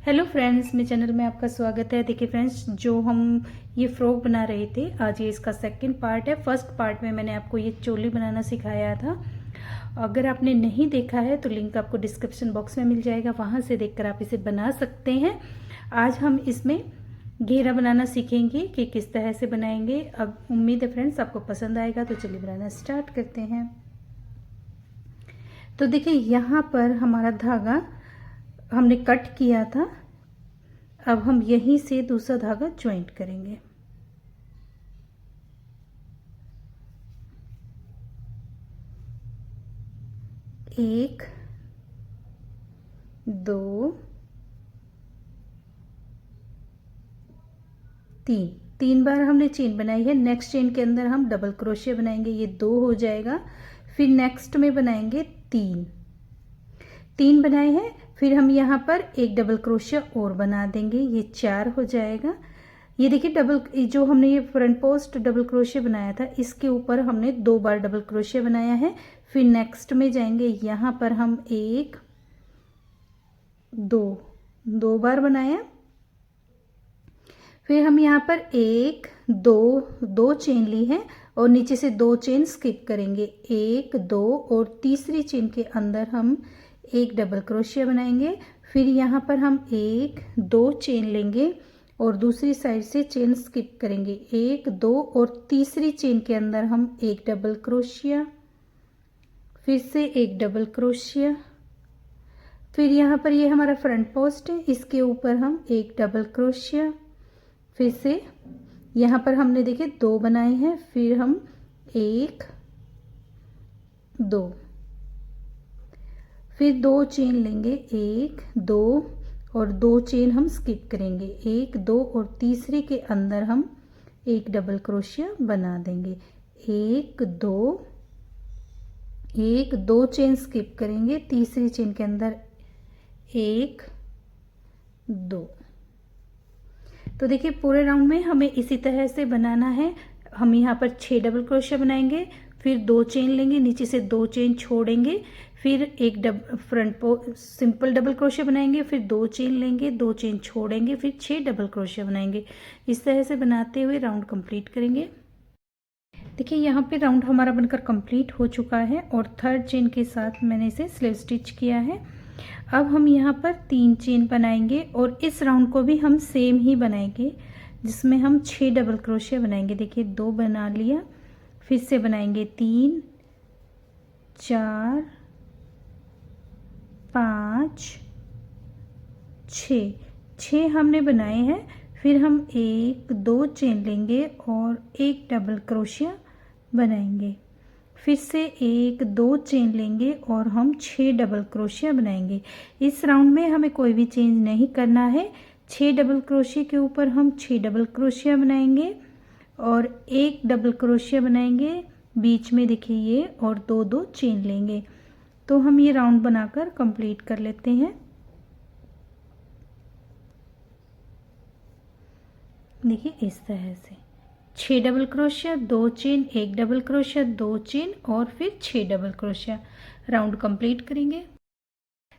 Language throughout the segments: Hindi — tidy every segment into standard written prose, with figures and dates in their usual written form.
हेलो फ्रेंड्स, मेरे चैनल में आपका स्वागत है। देखिए फ्रेंड्स, जो हम ये फ्रॉक बना रहे थे, आज ये इसका सेकंड पार्ट है। फर्स्ट पार्ट में मैंने आपको ये चोली बनाना सिखाया था। अगर आपने नहीं देखा है तो लिंक आपको डिस्क्रिप्शन बॉक्स में मिल जाएगा, वहाँ से देखकर आप इसे बना सकते हैं। आज हम इसमें घेरा बनाना सीखेंगे कि किस तरह से बनाएंगे। अब उम्मीद है फ्रेंड्स आपको पसंद आएगा, तो चलिए बनाना स्टार्ट करते हैं। तो देखिए यहाँ पर हमारा धागा हमने कट किया था। अब हम यहीं से दूसरा धागा ज्वाइंट करेंगे। एक, दो, तीन बार हमने चेन बनाई है। नेक्स्ट चेन के अंदर हम डबल क्रोशिया बनाएंगे, ये 2 हो जाएगा। फिर नेक्स्ट में बनाएंगे तीन बनाए हैं। फिर हम यहाँ पर एक डबल क्रोशिया और बना देंगे, ये 4 हो जाएगा। ये देखिए डबल, जो हमने ये फ्रंट पोस्ट डबल क्रोशिया बनाया था, इसके ऊपर हमने 2 बार डबल क्रोशिया बनाया है। फिर नेक्स्ट में जाएंगे, यहाँ पर हम एक, दो बार बनाया। फिर हम यहाँ पर एक, दो चेन ली है और नीचे से 2 चेन स्किप करेंगे। 1, 2 और तीसरी चेन के अंदर हम एक डबल क्रोशिया बनाएंगे। फिर यहाँ पर हम 1, 2 चेन लेंगे और दूसरी साइड से चेन स्किप करेंगे। 1, 2 और तीसरी चेन के अंदर हम एक डबल क्रोशिया, फिर से एक डबल क्रोशिया। फिर यहाँ पर ये हमारा फ्रंट पोस्ट है, इसके ऊपर हम एक डबल क्रोशिया। फिर से यहाँ पर हमने देखिए 2 बनाए हैं। फिर हम 1, 2, फिर 2 चेन लेंगे। 1, 2 और 2 चेन हम स्किप करेंगे। 1, 2 और तीसरे के अंदर हम एक डबल क्रोशिया बना देंगे। 1, 2 चेन स्किप करेंगे। तीसरी चेन के अंदर 1, 2। तो देखिए पूरे राउंड में हमें इसी तरह से बनाना है। हम यहाँ पर 6 डबल क्रोशिया बनाएंगे, फिर 2 चेन लेंगे, नीचे से 2 चेन छोड़ेंगे, फिर एक फ्रंट सिंपल डबल क्रोशिया बनाएंगे, फिर 2 चेन लेंगे, 2 चेन छोड़ेंगे, फिर 6 डबल क्रोशिया बनाएंगे। इस तरह से बनाते हुए राउंड कंप्लीट करेंगे। देखिए यहाँ पे राउंड हमारा बनकर कंप्लीट हो चुका है और थर्ड चेन के साथ मैंने इसे स्लीव स्टिच किया है। अब हम यहाँ पर 3 चेन बनाएंगे और इस राउंड को भी हम सेम ही बनाएंगे, जिसमें हम 6 डबल क्रोशिया बनाएंगे। देखिए 2 बना लिया, फिर से बनाएंगे 3, 4, 5, 6 हमने बनाए हैं। फिर हम 1, 2 चेन लेंगे और एक डबल क्रोशिया बनाएंगे। फिर से 1, 2 चेन लेंगे और हम 6 डबल क्रोशिया बनाएंगे। इस राउंड में हमें कोई भी चेंज नहीं करना है। 6 डबल क्रोशिया के ऊपर हम 6 डबल क्रोशिया बनाएंगे और एक डबल क्रोशिया बनाएंगे बीच में, देखिए ये, और 2 चेन लेंगे। तो हम ये राउंड बनाकर कंप्लीट कर लेते हैं। देखिए इस तरह से 6 डबल क्रोशिया, 2 चेन, एक डबल क्रोशिया, 2 चेन और फिर 6 डबल क्रोशिया। राउंड कंप्लीट करेंगे।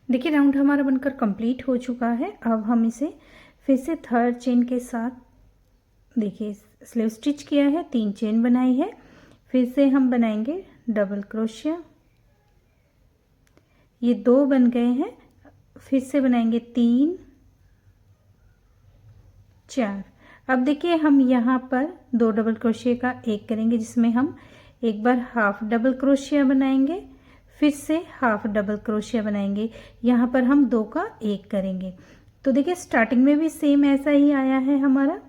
देखिए राउंड हमारा बनकर कंप्लीट हो चुका है। अब हम इसे फिर से थर्ड चेन के साथ, देखिए स्लीव स्टिच किया है, 3 चेन बनाई है। फिर से हम बनाएंगे डबल क्रोशिया, ये 2 बन गए हैं। फिर से बनाएंगे 3, 4। अब देखिए हम यहाँ पर 2 डबल क्रोशिया का एक करेंगे, जिसमें हम एक बार हाफ डबल क्रोशिया बनाएंगे, फिर से हाफ डबल क्रोशिया बनाएंगे। यहाँ पर हम 2 का एक करेंगे। तो देखिए स्टार्टिंग में भी सेम ऐसा ही आया है हमारा,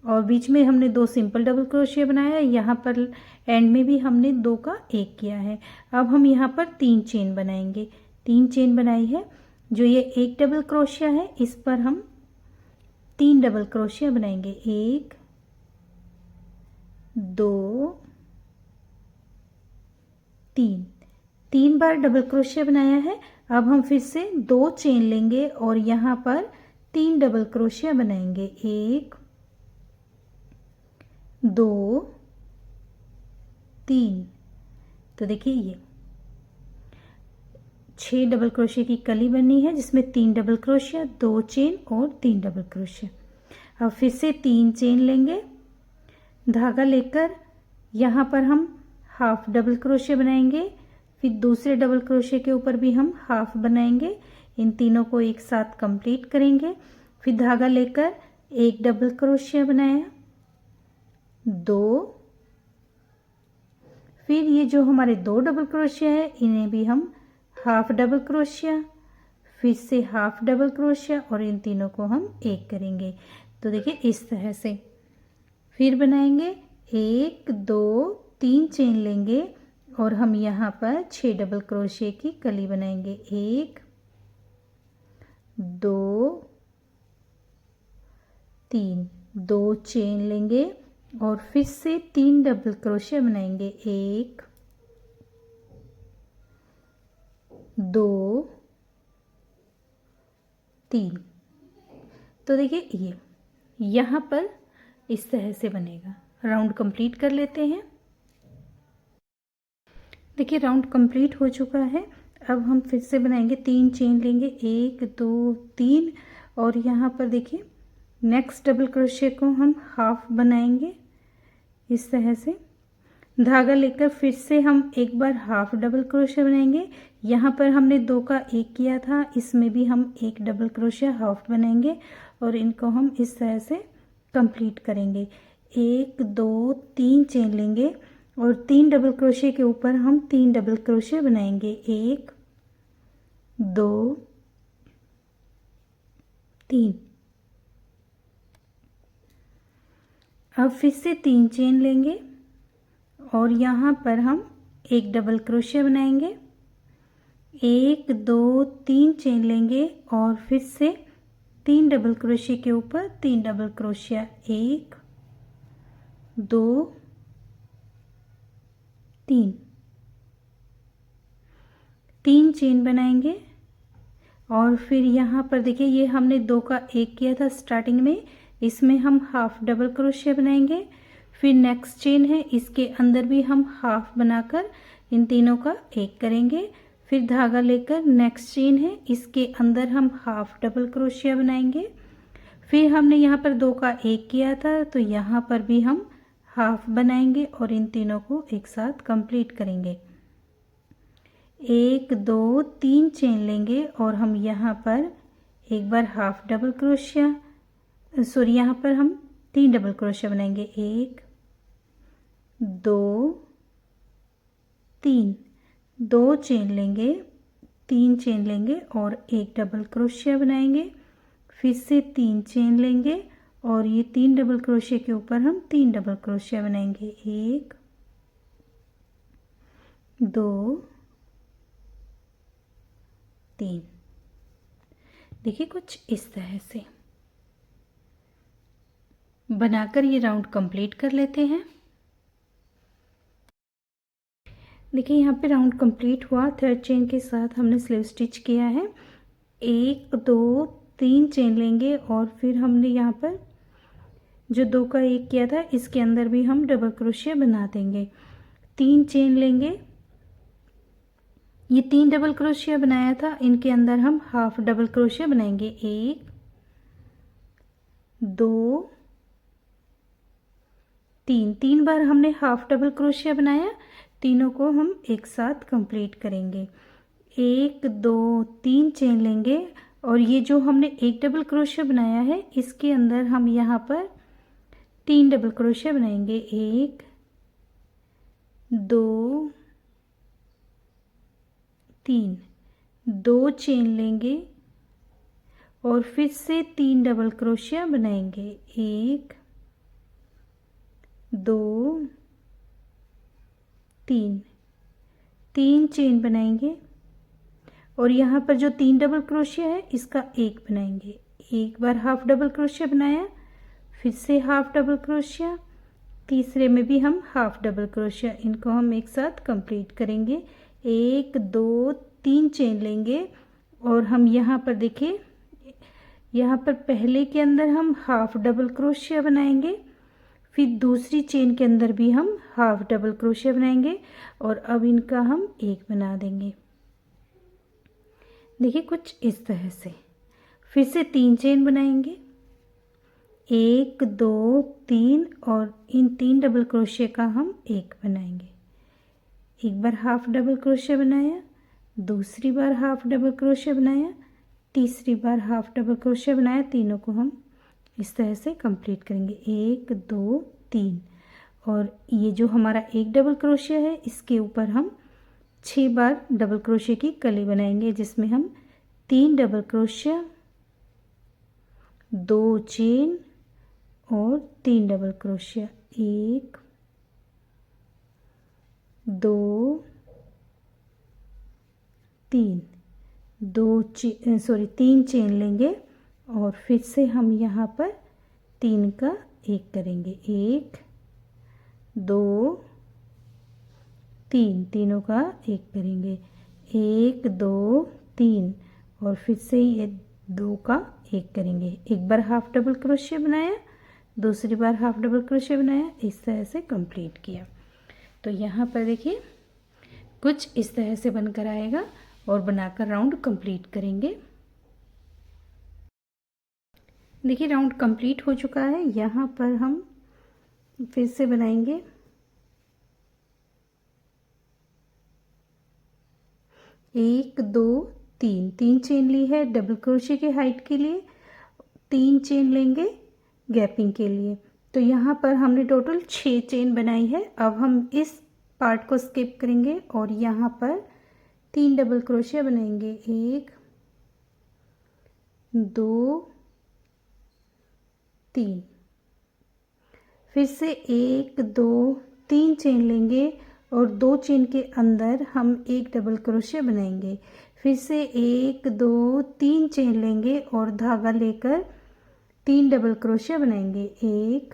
और बीच में हमने 2 सिंपल डबल क्रोशिया बनाया है। यहाँ पर एंड में भी हमने 2 का एक किया है। अब हम यहाँ पर 3 चेन बनाएंगे। 3 चेन बनाई है। जो ये एक डबल क्रोशिया है, इस पर हम 3 डबल क्रोशिया बनाएंगे। 1, 2, 3 बार डबल क्रोशिया बनाया है। अब हम फिर से 2 चेन लेंगे और यहाँ पर 3 डबल क्रोशिया बनाएंगे। 1, 2, 3। तो देखिए ये 6 डबल क्रोशिया की कली बननी है, जिसमें 3 डबल क्रोशिया, 2 चेन और 3 डबल क्रोशिया। अब फिर से 3 चेन लेंगे, धागा लेकर यहाँ पर हम हाफ डबल क्रोशिया बनाएंगे, फिर दूसरे डबल क्रोशिया के ऊपर भी हम हाफ बनाएंगे। इन तीनों को एक साथ कंप्लीट करेंगे। फिर धागा लेकर एक डबल क्रोशिया बनाया, 2, फिर ये जो हमारे 2 डबल क्रोशिया है इन्हें भी हम हाफ डबल क्रोशिया, फिर से हाफ डबल क्रोशिया और इन तीनों को हम एक करेंगे। तो देखिए इस तरह से फिर बनाएंगे, 1 2 3 चेन लेंगे और हम यहाँ पर 6 डबल क्रोशिया की कली बनाएंगे। 1 2 3, 2 चेन लेंगे और फिर से 3 डबल क्रोशिया बनाएंगे। 1 2 3। तो देखिए ये यहाँ पर इस तरह से बनेगा। राउंड कंप्लीट कर लेते हैं। देखिए राउंड कंप्लीट हो चुका है। अब हम फिर से बनाएंगे, 3 चेन लेंगे, 1 2 3 और यहाँ पर देखिए नेक्स्ट डबल क्रोशिया को हम हाफ बनाएंगे इस तरह से। धागा लेकर फिर से हम एक बार हाफ डबल क्रोशिया बनाएंगे। यहाँ पर हमने 2 का 1 किया था, इसमें भी हम एक डबल क्रोशिया हाफ बनाएंगे और इनको हम इस तरह से कंप्लीट करेंगे। 1 2 3 चेन लेंगे और 3 डबल क्रोशिया के ऊपर हम 3 डबल क्रोशिया बनाएंगे। 1 2 3। अब फिर से 3 चेन लेंगे और यहाँ पर हम एक डबल क्रोशिया बनाएंगे। 1 2 3 चेन लेंगे और फिर से 3 डबल क्रोशिया के ऊपर 3 डबल क्रोशिया। 1 2 3, 3 चेन बनाएंगे और फिर यहाँ पर देखिए ये हमने 2 का 1 किया था स्टार्टिंग में, इसमें हम हाफ डबल क्रोशिया बनाएंगे। फिर नेक्स्ट चेन है, इसके अंदर भी हम हाफ बनाकर इन तीनों का 1 करेंगे। फिर धागा लेकर नेक्स्ट चेन है, इसके अंदर हम हाफ डबल क्रोशिया बनाएंगे। फिर हमने यहाँ पर 2 का 1 किया था तो यहाँ पर भी हम हाफ बनाएंगे और इन तीनों को एक साथ कंप्लीट करेंगे। 1 2 3 चेन लेंगे और हम यहाँ पर एक बार हाफ डबल क्रोशिया, सॉरी यहाँ पर हम 3 डबल क्रोशिया बनाएंगे। 1 2 3, 2 चेन लेंगे, 3 चेन लेंगे और एक डबल क्रोशिया बनाएंगे। फिर से 3 चेन लेंगे और ये 3 डबल क्रोशिया के ऊपर हम 3 डबल क्रोशिया बनाएंगे। 1 2 3। देखिए कुछ इस तरह से बनाकर ये राउंड कंप्लीट कर लेते हैं। देखिए यहाँ पे राउंड कंप्लीट हुआ। थर्ड चेन के साथ हमने स्लीव स्टिच किया है। 1 2 3 चेन लेंगे और फिर हमने यहाँ पर जो 2 का 1 किया था इसके अंदर भी हम डबल क्रोशिया बना देंगे। 3 चेन लेंगे, ये 3 डबल क्रोशिया बनाया था, इनके अंदर हम हाफ डबल क्रोशिया बनाएंगे। 1 2 3, 3 बार हमने हाफ डबल क्रोशिया बनाया। तीनों को हम एक साथ कंप्लीट करेंगे। 1 2 3 चेन लेंगे और ये जो हमने एक डबल क्रोशिया बनाया है इसके अंदर हम यहाँ पर 3 डबल क्रोशिया बनाएंगे। 1 2 3, 2 चेन लेंगे और फिर से 3 डबल क्रोशिया बनाएंगे। 1 2 3, 3 चेन बनाएंगे और यहाँ पर जो 3 डबल क्रोशिया है इसका 1 बनाएंगे। एक बार हाफ डबल क्रोशिया बनाया, फिर से हाफ डबल क्रोशिया, तीसरे में भी हम हाफ डबल क्रोशिया, इनको हम एक साथ कंप्लीट करेंगे। 1 2 3 चेन लेंगे और हम यहाँ पर देखिए, यहाँ पर पहले के अंदर हम हाफ डबल क्रोशिया बनाएंगे, फिर दूसरी चेन के अंदर भी हम हाफ डबल क्रोशिया बनाएंगे और अब इनका हम 1 बना देंगे। देखिए कुछ इस तरह से। फिर से 3 चेन बनाएंगे, 1 2 3 और इन 3 डबल क्रोशिया का हम एक बनाएंगे। एक बार हाफ डबल क्रोशिया बनाया, दूसरी बार हाफ डबल क्रोशिया बनाया, तीसरी बार हाफ डबल क्रोशिया बनाया। तीनों को हम इस तरह से कंप्लीट करेंगे, 1 2 3। और ये जो हमारा एक डबल क्रोशिया है इसके ऊपर हम 6 बार डबल क्रोशिया की कली बनाएंगे, जिसमें हम 3 डबल क्रोशिया, 2 चेन और 3 डबल क्रोशिया, 1 2 3, 3 चेन लेंगे और फिर से हम यहाँ पर 3 का एक करेंगे, 1 2 3, तीनों का एक करेंगे, 1 2 3 और फिर से ये 2 का एक करेंगे। एक बार हाफ डबल क्रोशिया बनाया, दूसरी बार हाफ डबल क्रोशिया बनाया, इस तरह से कंप्लीट किया। तो यहाँ पर देखिए कुछ इस तरह से बनकर आएगा और बनाकर राउंड कंप्लीट करेंगे। देखिए राउंड कंप्लीट हो चुका है। यहाँ पर हम फिर से बनाएंगे, एक दो तीन, 3 चेन ली है डबल क्रोशिया के हाइट के लिए, 3 चेन लेंगे गैपिंग के लिए। तो यहाँ पर हमने टोटल 6 चेन बनाई है। अब हम इस पार्ट को स्किप करेंगे और यहाँ पर 3 डबल क्रोशिया बनाएंगे, 1 2 3। फिर से 1 2 3 चेन लेंगे और 2 चेन के अंदर हम एक डबल क्रोशिया बनाएंगे। फिर से 1 2 3 चेन लेंगे और धागा लेकर 3 डबल क्रोशिया बनाएंगे, 1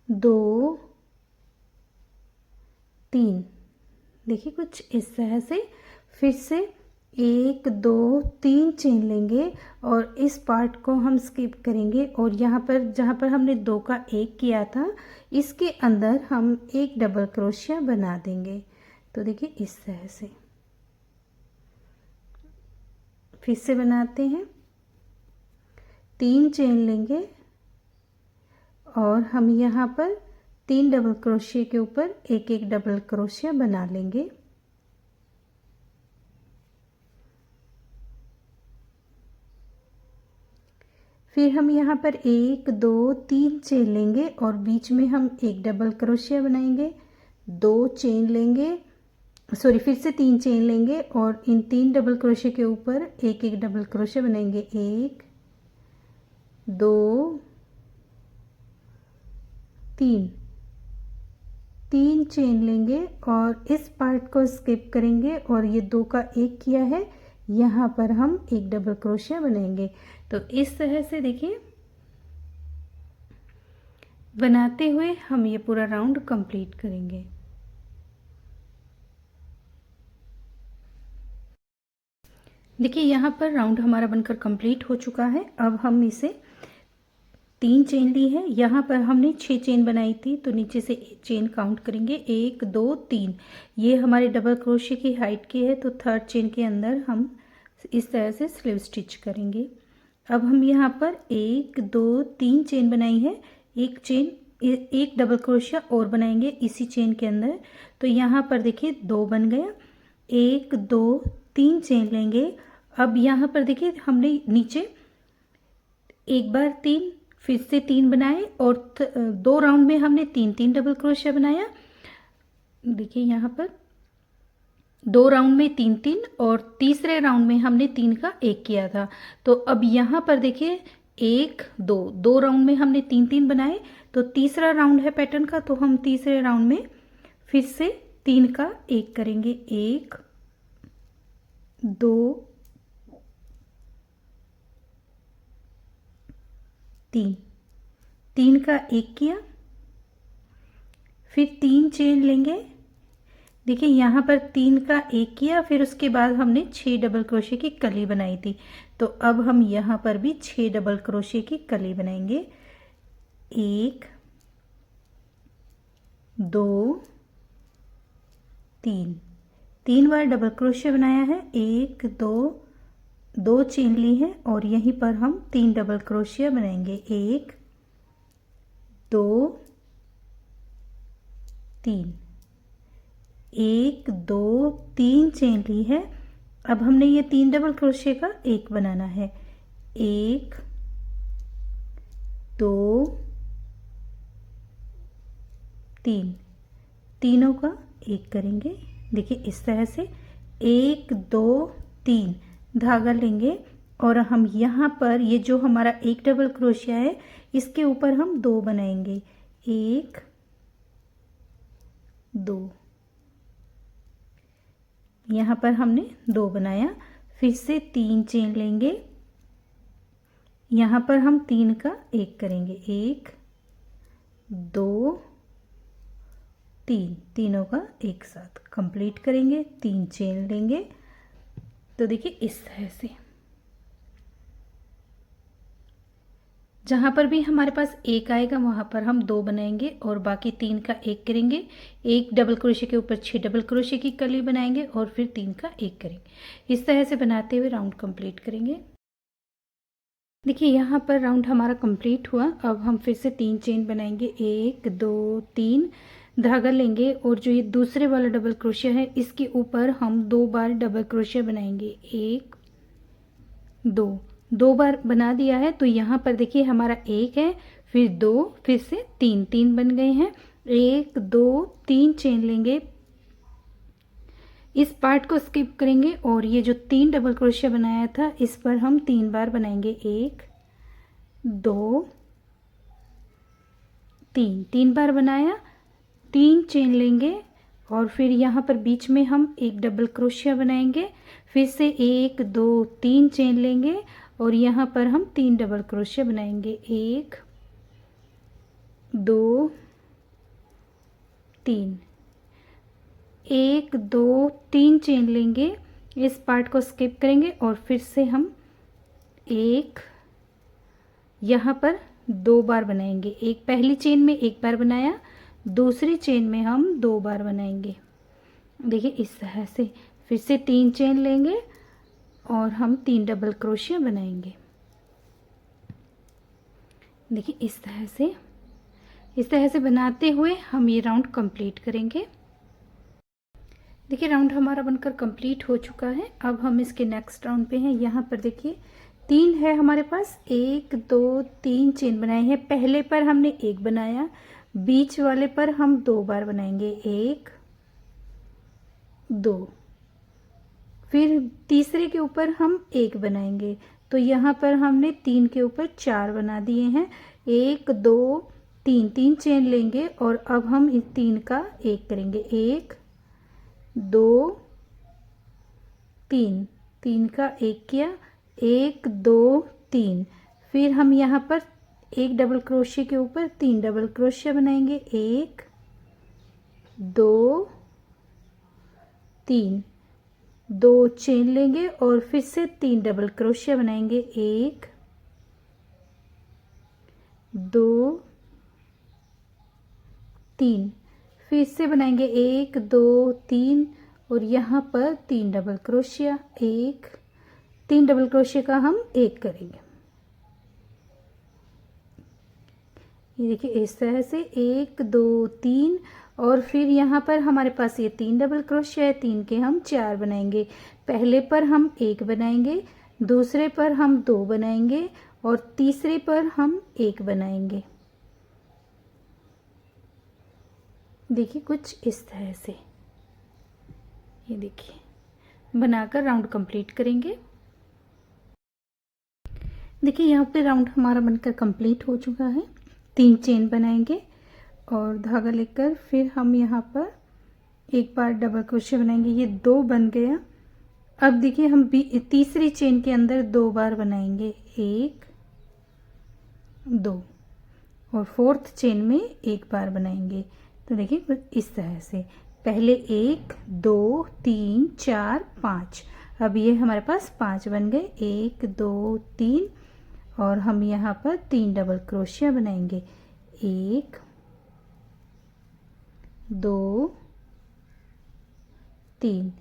2 3। देखिए कुछ इस तरह से। फिर से 1 2 3 चेन लेंगे और इस पार्ट को हम स्किप करेंगे और यहाँ पर जहाँ पर हमने 2 का एक किया था इसके अंदर हम एक डबल क्रोशिया बना देंगे। तो देखिए इस तरह से फिर से बनाते हैं, 3 चेन लेंगे और हम यहाँ पर 3 डबल क्रोशिया के ऊपर एक एक डबल क्रोशिया बना लेंगे। फिर हम यहाँ पर 1 2 3 चेन लेंगे और बीच में हम एक डबल क्रोशिया बनाएंगे, 2 चेन लेंगे, फिर से 3 चेन लेंगे और इन 3 डबल क्रोशिया के ऊपर एक एक डबल क्रोशिया बनाएंगे, 1 2 3। 3 चेन लेंगे और इस पार्ट को स्किप करेंगे और ये 2 का एक किया है यहाँ पर हम एक डबल क्रोशिया बनाएंगे। तो इस तरह से देखिए बनाते हुए हम ये पूरा राउंड कंप्लीट करेंगे। देखिए यहाँ पर राउंड हमारा बनकर कंप्लीट हो चुका है। अब हम इसे 3 चेन ली है, यहाँ पर हमने 6 चेन बनाई थी तो नीचे से चेन काउंट करेंगे, 1 2 3। ये हमारे डबल क्रोशिया की हाइट की है तो थर्ड चेन के अंदर हम इस तरह से स्लीव स्टिच करेंगे। अब हम यहाँ पर 1 2 3 चेन बनाई है, एक डबल क्रोशिया और बनाएंगे इसी चेन के अंदर। तो यहाँ पर देखिए 2 बन गया, 1 2 3 चेन लेंगे। अब यहाँ पर देखिए हमने नीचे एक बार 3 फिर से 3 बनाए और 2 राउंड में हमने 3 3 डबल क्रोशिया बनाया। देखिए यहाँ पर 2 राउंड में 3 3 और तीसरे राउंड में हमने 3 का एक किया था। तो अब यहाँ पर देखिए 1 2 राउंड में हमने 3 3 बनाए तो तीसरा राउंड है पैटर्न का, तो हम तीसरे राउंड में फिर से 3 का एक करेंगे, 1 2 3। 3 का एक किया, फिर 3 चेन लेंगे। देखिए यहाँ पर 3 का एक किया, फिर उसके बाद हमने 6 डबल क्रोशिया की कली बनाई थी। तो अब हम यहाँ पर भी 6 डबल क्रोशिया की कली बनाएंगे, 1 2 3। 3 बार डबल क्रोशिया बनाया है, 1 2 2 चेन ली है और यहीं पर हम 3 डबल क्रोशिया बनाएंगे, 1 2 3, 1 2 3 चेन ली है। अब हमने ये 3 डबल क्रोशिया का एक बनाना है, 1 2 3, तीनों का एक करेंगे। देखिए इस तरह से 1 2 3 धागा लेंगे और हम यहाँ पर ये जो हमारा एक डबल क्रोशिया है इसके ऊपर हम 2 बनाएंगे, 1 2, यहाँ पर हमने 2 बनाया। फिर से 3 चेन लेंगे, यहाँ पर हम 3 का एक करेंगे, 1 2 3, तीनों का एक साथ कंप्लीट करेंगे, 3 चेन लेंगे। तो देखिए इस तरह से जहाँ पर भी हमारे पास एक आएगा वहाँ पर हम 2 बनाएंगे और बाकी 3 का एक करेंगे, एक डबल क्रोशिया के ऊपर 6 डबल क्रोशिया की कली बनाएंगे और फिर 3 का एक करेंगे। इस तरह से बनाते हुए राउंड कंप्लीट करेंगे। देखिए यहाँ पर राउंड हमारा कंप्लीट हुआ। अब हम फिर से 3 चेन बनाएंगे, 1 2 3 धागा लेंगे और जो ये दूसरे वाला डबल क्रोशिया है इसके ऊपर हम 2 बार डबल क्रोशिया बनाएंगे, 1 2 बार बना दिया है। तो यहाँ पर देखिए हमारा 1 है, फिर 2, फिर से 3 बन गए हैं। 1 2 3 चेन लेंगे, इस पार्ट को स्किप करेंगे और ये जो 3 डबल क्रोशिया बनाया था इस पर हम 3 बार बनाएंगे, 1 2 3 बार बनाया, 3 चेन लेंगे और फिर यहाँ पर बीच में हम एक डबल क्रोशिया बनाएंगे, फिर से 1 2 3 चेन लेंगे और यहाँ पर हम 3 डबल क्रोशिया बनाएंगे, 1 2 3, 1 2 3 चेन लेंगे, इस पार्ट को स्किप करेंगे और फिर से हम एक यहाँ पर 2 बार बनाएंगे। एक पहली चेन में 1 बार बनाया, दूसरी चेन में हम 2 बार बनाएंगे। देखिए इस तरह से फिर से 3 चेन लेंगे और हम 3 डबल क्रोशिया बनाएंगे। देखिए इस तरह से बनाते हुए हम ये राउंड कंप्लीट करेंगे। देखिए राउंड हमारा बनकर कंप्लीट हो चुका है। अब हम इसके नेक्स्ट राउंड पे हैं। यहाँ पर देखिए 3 है हमारे पास, 1 2 3 चेन बनाए हैं। पहले पर हमने 1 बनाया, बीच वाले पर हम 2 बार बनाएंगे, 1 2, फिर तीसरे के ऊपर हम 1 बनाएंगे। तो यहाँ पर हमने 3 के ऊपर 4 बना दिए हैं, 1 2 3 चेन लेंगे और अब हम इस 3 का एक करेंगे, 1 2 3 का एक किया, 1 2 3, फिर हम यहाँ पर एक डबल क्रोशिया के ऊपर 3 डबल क्रोशिया बनाएंगे, 1 2 3, 2 चेन लेंगे और फिर से 3 डबल क्रोशिया बनाएंगे, 1 2 3, फिर से बनाएंगे 1 2 3 और यहाँ पर 3 डबल क्रोशिया, 3 डबल क्रोशिया का हम एक करेंगे। ये देखिए इस तरह से 1 2 3 और फिर यहाँ पर हमारे पास ये 3 डबल क्रोशिया है, 3 के हम 4 बनाएंगे। पहले पर हम 1 बनाएंगे, दूसरे पर हम 2 बनाएंगे और तीसरे पर हम 1 बनाएंगे। देखिए कुछ इस तरह से ये देखिए बनाकर राउंड कंप्लीट करेंगे। देखिए यहाँ पे राउंड हमारा बनकर कंप्लीट हो चुका है। 3 चेन बनाएंगे और धागा लेकर फिर हम यहाँ पर एक बार डबल क्रोशिया बनाएंगे, ये 2 बन गया। अब देखिए हम तीसरी चेन के अंदर 2 बार बनाएंगे, 1 2 और फोर्थ चेन में 1 बार बनाएंगे। तो देखिए कुछ इस तरह से पहले 1 2 3 4 5, अब ये हमारे पास 5 बन गए, 1 2 3 और हम यहाँ पर 3 डबल क्रोशिया बनाएंगे, 1 2 3,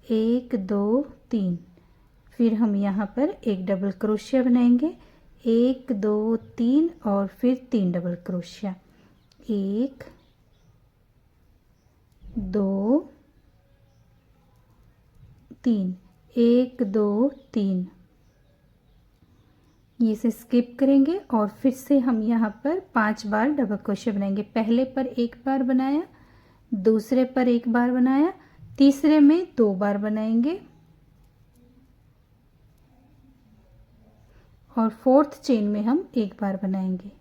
1 2 3। फिर हम यहाँ पर एक डबल क्रोशिया बनाएंगे, 1 2 3 और फिर 3 डबल क्रोशिया, 1 2 3, 1 2 3। ये से स्किप करेंगे और फिर से हम यहाँ पर 5 बार डबल क्रोशिया बनाएंगे। पहले पर एक बार बनाया, दूसरे पर एक बार बनाया, तीसरे में 2 बार बनाएंगे और फोर्थ चेन में हम एक बार बनाएंगे।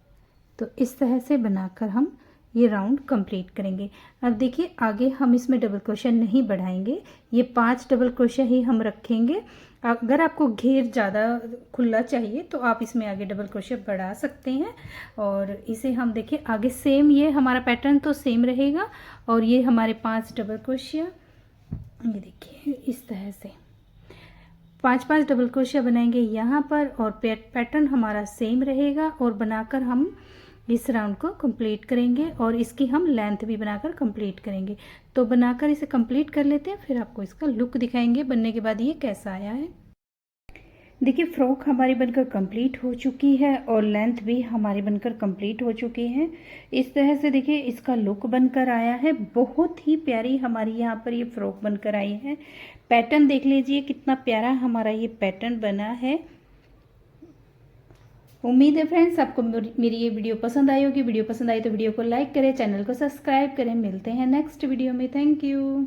तो इस तरह से बनाकर हम ये राउंड कंप्लीट करेंगे। अब देखिए आगे हम इसमें डबल क्रोशिया नहीं बढ़ाएंगे, ये 5 डबल क्रोशिया ही हम रखेंगे। अगर आपको घेर ज़्यादा खुला चाहिए तो आप इसमें आगे डबल क्रोशिया बढ़ा सकते हैं। और इसे हम देखिए आगे सेम, ये हमारा पैटर्न तो सेम रहेगा और ये हमारे 5 डबल क्रोशिया, ये देखिए इस तरह से 5 डबल क्रोशिया बनाएंगे यहाँ पर और पैटर्न हमारा सेम रहेगा। और बनाकर हम इस राउंड को कंप्लीट करेंगे और इसकी हम लेंथ भी बनाकर कंप्लीट करेंगे। तो बनाकर इसे कंप्लीट कर लेते हैं, फिर आपको इसका लुक दिखाएंगे बनने के बाद ये कैसा आया है। देखिए फ्रॉक हमारी बनकर कंप्लीट हो चुकी है और लेंथ भी हमारी बनकर कंप्लीट हो चुकी है। इस तरह से देखिए इसका लुक बनकर आया है। बहुत ही प्यारी हमारी यहाँ पर ये फ्रॉक बनकर आई है। पैटर्न देख लीजिए कितना प्यारा हमारा ये पैटर्न बना है। उम्मीद है फ्रेंड्स आपको मेरी ये वीडियो पसंद आई होगी। वीडियो पसंद आई तो वीडियो को लाइक करें, चैनल को सब्सक्राइब करें। मिलते हैं नेक्स्ट वीडियो में। Thank you.